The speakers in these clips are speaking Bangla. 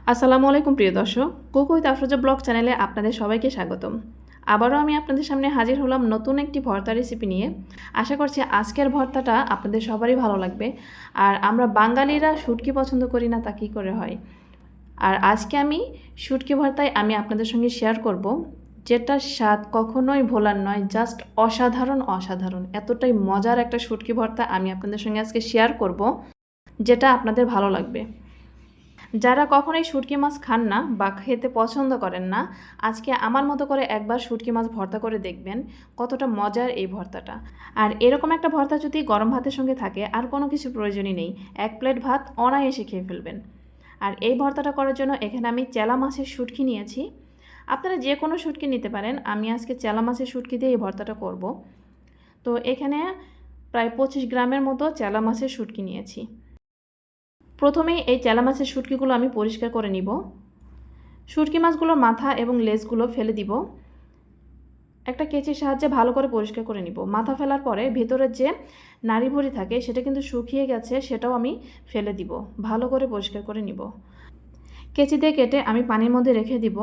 আসসালামু আলাইকুম প্রিয় দর্শক, কুক উইথ আফরোজা ব্লগ চ্যানেলে আপনাদের সবাইকে স্বাগতম। আবারও আমি আপনাদের সামনে হাজির হলাম নতুন একটি ভর্তা রেসিপি নিয়ে। আশা করছি আজকের ভর্তাটা আপনাদের সবারই ভালো লাগবে। আর আমরা বাঙালিরা শুটকি পছন্দ করি না তা কী করে হয়। আর আজকে আমি শুটকি ভর্তায় আমি আপনাদের সঙ্গে শেয়ার করব, যেটার স্বাদ কখনোই ভোলার নয়, জাস্ট অসাধারণ অসাধারণ। এতটাই মজার একটা শুটকি ভর্তা আমি আপনাদের সঙ্গে আজকে শেয়ার করব, যেটা আপনাদের ভালো লাগবে। যারা কখনোই শুটকি মাছ খান না বা খেতে পছন্দ করেন না, আজকে আমার মতো করে একবার শুটকি মাছ ভর্তা করে দেখবেন কতটা মজার এই ভর্তাটা। আর এরকম একটা ভর্তা যদি গরম ভাতের সঙ্গে থাকে আর কোনো কিছু প্রয়োজনই নেই, 1 প্লেট ভাত অনায়াসে খেয়ে ফেলবেন। আর এই ভর্তাটা করার জন্য এখানে আমি চেলা মাছের শুটকি নিয়েছি। আপনারা যে কোনো শুটকি নিতে পারেন, আমি আজকে চেলা মাছের শুটকি দিয়ে এই ভর্তাটা করব। তো এখানে প্রায় 25 গ্রামের মতো চেলা মাছের শুটকি নিয়েছি। প্রথমেই এই চেলা মাছের শুটকিগুলো আমি পরিষ্কার করে নিব। শুটকি মাছগুলোর মাথা এবং লেজগুলো ফেলে দিব। একটা কেচির সাহায্যে ভালো করে পরিষ্কার করে নিব। মাথা ফেলার পরে ভেতরের যে নাড়ি ভুঁড়ি থাকে সেটা কিন্তু শুকিয়ে গেছে, সেটাও আমি ফেলে দিব। ভালো করে পরিষ্কার করে নিব। কেচি দিয়ে কেটে আমি পানির মধ্যে রেখে দিব।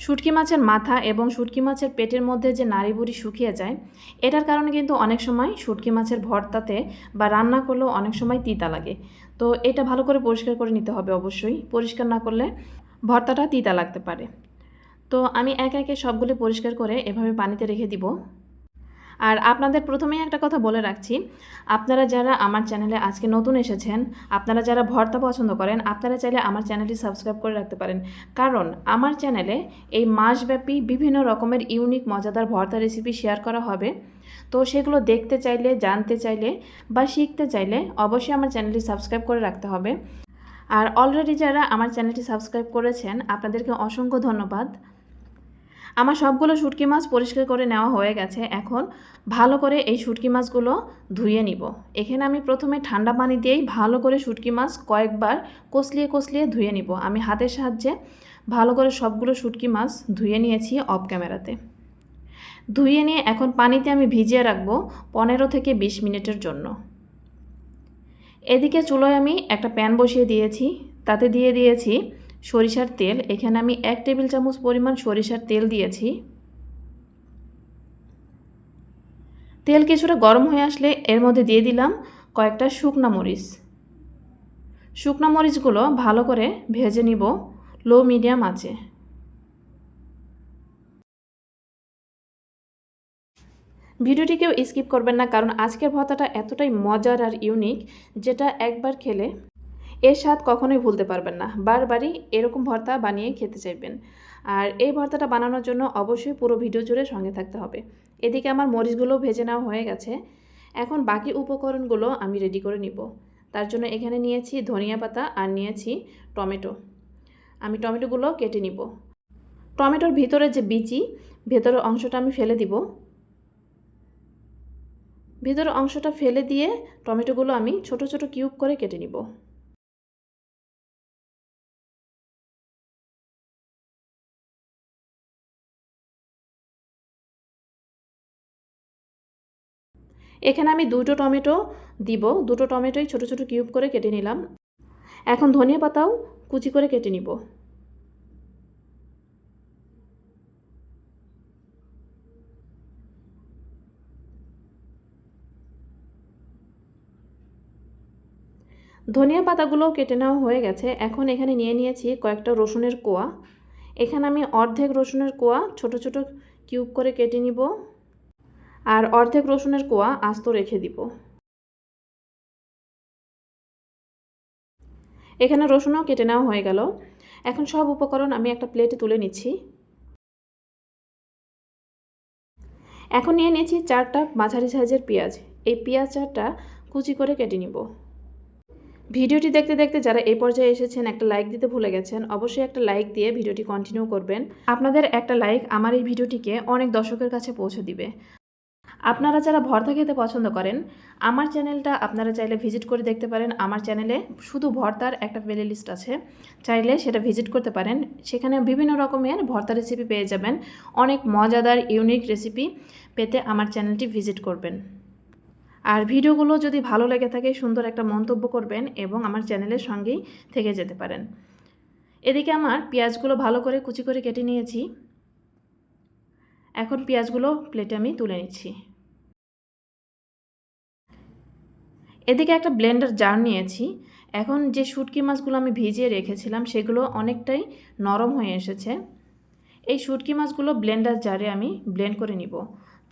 শুটকি মাছের মাথা এবং শুটকি মাছের পেটের মধ্যে যে নাড়ি ভুঁড়ি শুকিয়ে যায়, এটার কারণে কিন্তু অনেক সময় শুটকি মাছের ভর্তাতে বা রান্না করলেও অনেক সময় তিতা লাগে। তো এটা ভালো করে পরিষ্কার করে নিতে হবে অবশ্যই। পরিষ্কার না করলে ভর্তাটা তিতা লাগতে পারে। তো আমি একে একে সবগুলি পরিষ্কার করে এভাবে পানিতে রেখে দিব। আর আপনাদের প্রথমেই একটা কথা বলে রাখছি, আপনারা যারা আমার চ্যানেলে আজকে নতুন এসেছেন, আপনারা যারা ভর্তা পছন্দ করেন, আপনারা চাইলে আমার চ্যানেলটি সাবস্ক্রাইব করে রাখতে পারেন। কারণ আমার চ্যানেলে এই মাসব্যাপী বিভিন্ন রকমের ইউনিক মজাদার ভর্তা রেসিপি শেয়ার করা হবে। তো সেগুলো দেখতে চাইলে, জানতে চাইলে বা শিখতে চাইলে অবশ্যই আমার চ্যানেলটি সাবস্ক্রাইব করে রাখতে হবে। আর অলরেডি যারা আমার চ্যানেলটি সাবস্ক্রাইব করেছেন, আপনাদেরকে অসংখ্য ধন্যবাদ। আমার সবগুলো শুটকি মাছ পরিষ্কার করে নেওয়া হয়ে গেছে। এখন ভালো করে এই শুটকি মাছগুলো ধুয়ে নিব। এখানে আমি প্রথমে ঠান্ডা পানি দিয়েই ভালো করে শুটকি মাছ কয়েকবার কষলিয়ে কষলিয়ে ধুয়ে নিব। আমি হাতের সাহায্যে ভালো করে সবগুলো শুটকি মাছ ধুয়ে নিয়েছি অফ ক্যামেরাতে। ধুয়ে নিয়ে এখন পানিতে আমি ভিজিয়ে রাখবো 15 থেকে 20 মিনিটের জন্য। এদিকে চুলোয় আমি একটা প্যান বসিয়ে দিয়েছি, তাতে দিয়ে দিয়েছি সরিষার তেল। এখানে আমি 1 টেবিল চামচ পরিমাণ সরিষার তেল দিয়েছি। তেল কিছুটা গরম হয়ে আসলে এর মধ্যে দিয়ে দিলাম কয়েকটা শুকনা মরিচ। শুকনা মরিচগুলো ভালো করে ভেজে নিব লো মিডিয়াম আঁচে। ভিডিওটিকেও স্কিপ করবেন না, কারণ আজকের ভর্তাটা এতটাই মজার আর ইউনিক, যেটা একবার খেলে এর স্বাদ কখনোই ভুলতে পারবেন না। বারবারই এরকম ভর্তা বানিয়ে খেতে চাইবেন। আর এই ভর্তাটা বানানোর জন্য অবশ্যই পুরো ভিডিও জুড়ে সঙ্গে থাকতে হবে। এদিকে আমার মরিচগুলো ভেজে নেওয়া হয়ে গেছে। এখন বাকি উপকরণগুলো আমি রেডি করে নিব। তার জন্য এখানে নিয়েছি ধনিয়া পাতা আর নিয়েছি টমেটো। আমি টমেটোগুলো কেটে নিব। টমেটোর ভিতরে যে বিচি, ভেতরের অংশটা আমি ফেলে দিব। ভিতরের অংশটা ফেলে দিয়ে টমেটোগুলো আমি ছোট ছোট কিউব করে কেটে নিব। এখানে আমি 2টো টমেটো দিব। 2টো টমেটোই ছোট ছোট কিউব করে কেটে নিলাম। এখন ধনিয়া পাতাও কুচি করে কেটে নিব। ধনিয়া পাতাগুলোও কেটে নেওয়া হয়ে গেছে। এখন এখানে নিয়ে নিয়েছি কয়েকটা রসুনের কোয়া। এখানে আমি অর্ধেক রসুনের কোয়া ছোট ছোট কিউব করে কেটে নিব, আর অর্ধেক রসুনের কোয়া আস্ত রেখে দিব। এখানে রসুনও কেটে নেওয়া হয়ে গেল। এখন সব উপকরণ আমি একটা প্লেটে তুলে নিচ্ছি। এখন নিয়ে নিয়েছি 4টা মাঝারি সাইজের পেঁয়াজ। এই পেঁয়াজ 4টা কুচি করে কেটে নিব। ভিডিওটি দেখতে দেখতে যারা এই পর্যায়ে এসেছেন, একটা লাইক দিতে ভুলে গেছেন। অবশ্যই একটা লাইক দিয়ে ভিডিওটি কন্টিনিউ করবেন। আপনাদের একটা লাইক আমার এই ভিডিওটিকে অনেক দর্শকের কাছে পৌঁছে দিবে। আপনারা যারা ভর্তা খেতে পছন্দ করেন, আমার চ্যানেলটা আপনারা চাইলে ভিজিট করে দেখতে পারেন। আমার চ্যানেলে শুধু ভর্তার একটা প্লে লিস্ট আছে, চাইলে সেটা ভিজিট করতে পারেন। সেখানে বিভিন্ন রকমের ভর্তা রেসিপি পেয়ে যাবেন। অনেক মজাদার ইউনিক রেসিপি পেতে আমার চ্যানেলটি ভিজিট করবেন। আর ভিডিওগুলো যদি ভালো লেগে থাকে সুন্দর একটা মন্তব্য করবেন এবং আমার চ্যানেলের সঙ্গেই থেকে যেতে পারেন। এদিকে আমার পেঁয়াজগুলো ভালো করে কুচি করে কেটে নিয়েছি। এখন পেঁয়াজগুলো প্লেটে আমি তুলে নিচ্ছি। এদিকে একটা ব্লেন্ডার জার নিয়েছি। এখন যে শুটকি মাছগুলো আমি ভিজিয়ে রেখেছিলাম সেগুলো অনেকটাই নরম হয়ে এসেছে। এই শুটকি মাছগুলো ব্লেন্ডার জারে আমি ব্লেন্ড করে নিব।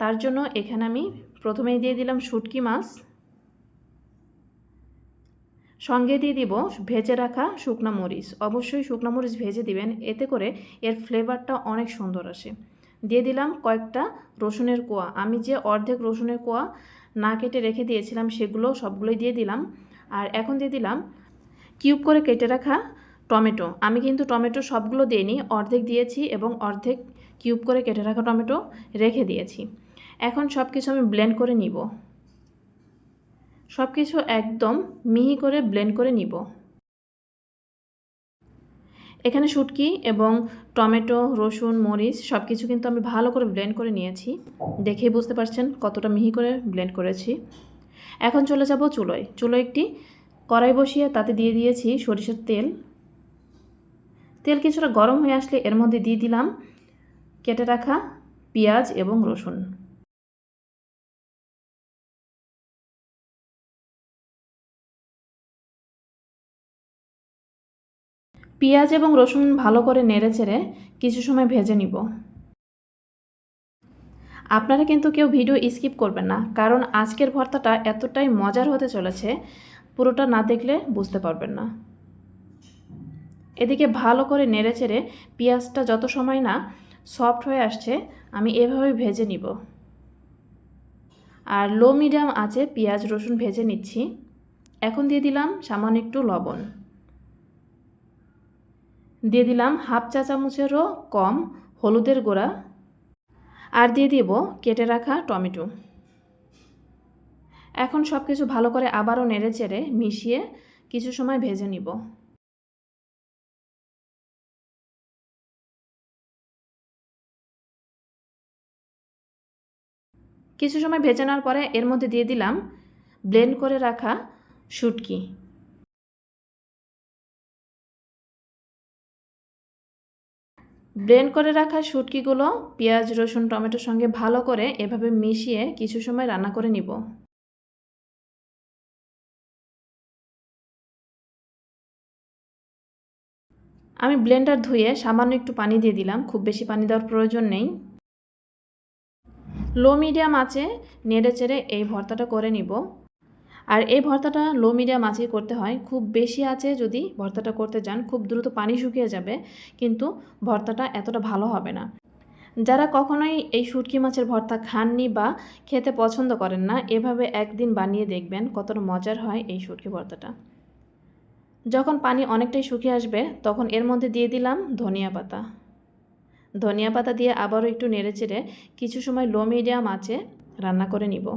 তার জন্য এখানে আমি প্রথমেই দিয়ে দিলাম শুটকি মাছ, সঙ্গে দিয়ে দিব ভেজে রাখা শুকনো মরিচ। অবশ্যই শুকনো মরিচ ভেজে দিবেন, এতে করে এর ফ্লেভারটা অনেক সুন্দর আসে। দিয়ে দিলাম কয়েকটা রসুনের কোয়া। আমি যে অর্ধেক রসুনের কোয়া না কেটে রেখে দিয়েছিলাম সেগুলো সবগুলোই দিয়ে দিলাম। আর এখন দিয়ে দিলাম কিউব করে কেটে রাখা টমেটো। আমি কিন্তু টমেটো সবগুলো দিইনি, অর্ধেক দিয়েছি এবং অর্ধেক কিউব করে কেটে রাখা টমেটো রেখে দিয়েছি। এখন সব কিছু আমি ব্লেন্ড করে নিব। সব কিছু একদম মিহি করে ব্লেন্ড করে নিব। এখানে শুটকি এবং টমেটো, রসুন, মরিচ সব কিছু কিন্তু আমি ভালো করে ব্লেন্ড করে নিয়েছি। দেখেই বুঝতে পারছেন কতটা মিহি করে ব্লেন্ড করেছি। এখন চলে যাব চুলোয়। চুলোয় একটি কড়াই বসিয়ে তাতে দিয়ে দিয়েছি সরিষার তেল। তেল কিছুটা গরম হয়ে আসলে এর মধ্যে দিয়ে দিলাম কেটে রাখা পেঁয়াজ এবং রসুন। পেঁয়াজ এবং রসুন ভালো করে নেড়েচেড়ে কিছু সময় ভেজে নিব। আপনারা কিন্তু কেউ ভিডিও স্কিপ করবেন না, কারণ আজকের ভর্তাটা এতটাই মজার হতে চলেছে, পুরোটা না দেখলে বুঝতে পারবেন না। এদিকে ভালো করে নেড়েচেড়ে পেঁয়াজটা যত সময় না সফট হয়ে আসছে আমি এভাবে ভেজে নিব। আর লো মিডিয়াম আঁচে পেঁয়াজ রসুন ভেজে নিচ্ছি। এখন দিয়ে দিলাম সামান্য একটু লবণ, দিয়ে দিলাম হাফ চা চামচেরও কম হলুদের গুঁড়া, আর দিয়ে দিব কেটে রাখা টমেটো। এখন সব কিছু ভালো করে আবারও নেড়েচেড়ে মিশিয়ে কিছু সময় ভেজে নিব। কিছু সময় ভেজে নেওয়ার পরে এর মধ্যে দিয়ে দিলাম ব্লেন্ড করে রাখা শুটকি। ব্লেন্ড করে রাখা শুটকিগুলো পেঁয়াজ রসুন টমেটোর সঙ্গে ভালো করে এভাবে মিশিয়ে কিছু সময় রান্না করে নিব। আমি ব্লেন্ডার ধুয়ে সামান্য একটু পানি দিয়ে দিলাম, খুব বেশি পানি দেওয়ার প্রয়োজন নেই। লো মিডিয়াম আঁচে নেড়েচেড়ে এই ভর্তাটা করে নিব। আর এই ভর্তাটা লো মিডিয়াম আঁচেই করতে হয়। খুব বেশি আঁচে যদি ভর্তাটা করতে যান খুব দ্রুত পানি শুকিয়ে যাবে, কিন্তু ভর্তাটা এতটা ভালো হবে না। যারা কখনোই এই শুটকি মাছের ভর্তা খাননি বা খেতে পছন্দ করেন না, এভাবে একদিন বানিয়ে দেখবেন কতটা মজার হয় এই শুটকি ভর্তাটা। যখন পানি অনেকটাই শুকিয়ে আসবে তখন এর মধ্যে দিয়ে দিলাম ধনিয়া পাতা। ধনিয়া পাতা দিয়ে আবারও একটু নেড়েচেড়ে কিছু সময় লো মিডিয়াম আঁচে রান্না করে নিব।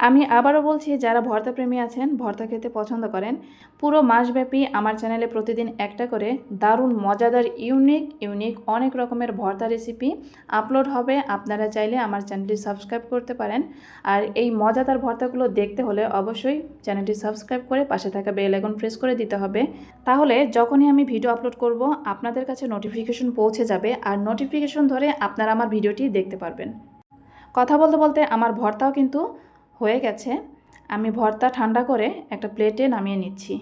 আমি আবারও বলছি, যারা ভর্তা প্রেমী আছেন, ভর্তা খেতে পছন্দ করেন, পুরো মাসব্যাপী আমার চ্যানেলে প্রতিদিন একটা করে দারুণ মজাদার ইউনিক অনেক রকমের ভর্তা রেসিপি আপলোড হবে। আপনারা চাইলে আমার চ্যানেলটি সাবস্ক্রাইব করতে পারেন। আর এই মজাদার ভর্তাগুলো দেখতে হলে অবশ্যই চ্যানেলটি সাবস্ক্রাইব করে পাশে থাকা বেল আইকন প্রেস করে দিতে হবে। তাহলে যখনই আমি ভিডিও আপলোড করব আপনাদের কাছে নোটিফিকেশন পৌঁছে যাবে, আর নোটিফিকেশন ধরে আপনারা আমার ভিডিওটি দেখতে পারবেন। কথা বলতে বলতে আমার ভর্তাও কিন্তু হয়ে গেছে। আমি ভর্তা ঠান্ডা করে একটা প্লেটে নামিয়ে নিচ্ছি।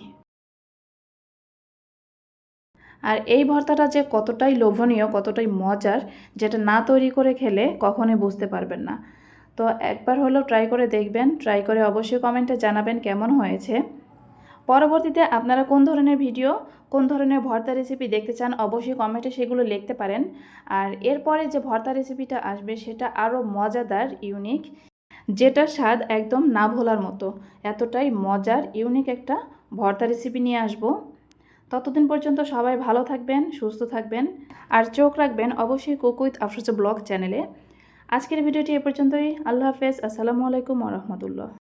আর এই ভর্তাটা যে কতটাই লোভনীয়, কতটাই মজার, যেটা না তৈরি করে খেলে কখনোই বুঝতে পারবেন না। তো একবার হলেও ট্রাই করে দেখবেন, ট্রাই করে অবশ্যই কমেন্টে জানাবেন কেমন হয়েছে। পরবর্তীতে আপনারা কোন ধরনের ভিডিও, কোন ধরনের ভর্তা রেসিপি দেখতে চান অবশ্যই কমেন্টে সেগুলো লিখতে পারেন। আর এরপরে যে ভর্তা রেসিপিটা আসবে সেটা আরও মজাদার, ইউনিক, যেটার স্বাদ একদম না ভোলার মতো। এতটাই মজার ইউনিক একটা ভর্তা রেসিপি নিয়ে আসব। ততদিন পর্যন্ত সবাই ভালো থাকবেন, সুস্থ থাকবেন, আর চোখ রাখবেন অবশ্যই কুক উইথ আফরোজা ব্লগ চ্যানেলে। আজকের ভিডিওটি এ পর্যন্তই। আল্লাহ হাফেজ। আসসালামু আলাইকুম ওয়া রাহমাতুল্লাহ।